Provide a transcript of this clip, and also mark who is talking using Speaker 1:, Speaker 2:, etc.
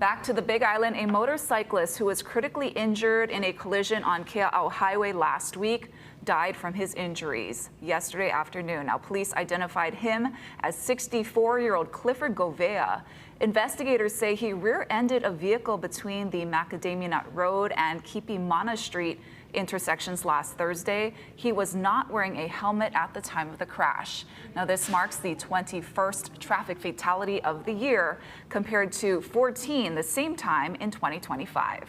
Speaker 1: Back to the Big Island, a motorcyclist who was critically injured in a collision on Kea'au Highway last week died from his injuries yesterday afternoon. Now, police identified him as 64-year-old Clifford Gouveia. Investigators say he rear-ended a vehicle between the Macadamia Nut Road and Kipimana Street intersections last Thursday. He was not wearing a helmet at the time of the crash. Now, this marks the 21st traffic fatality of the year, compared to 14 the same time in 2025.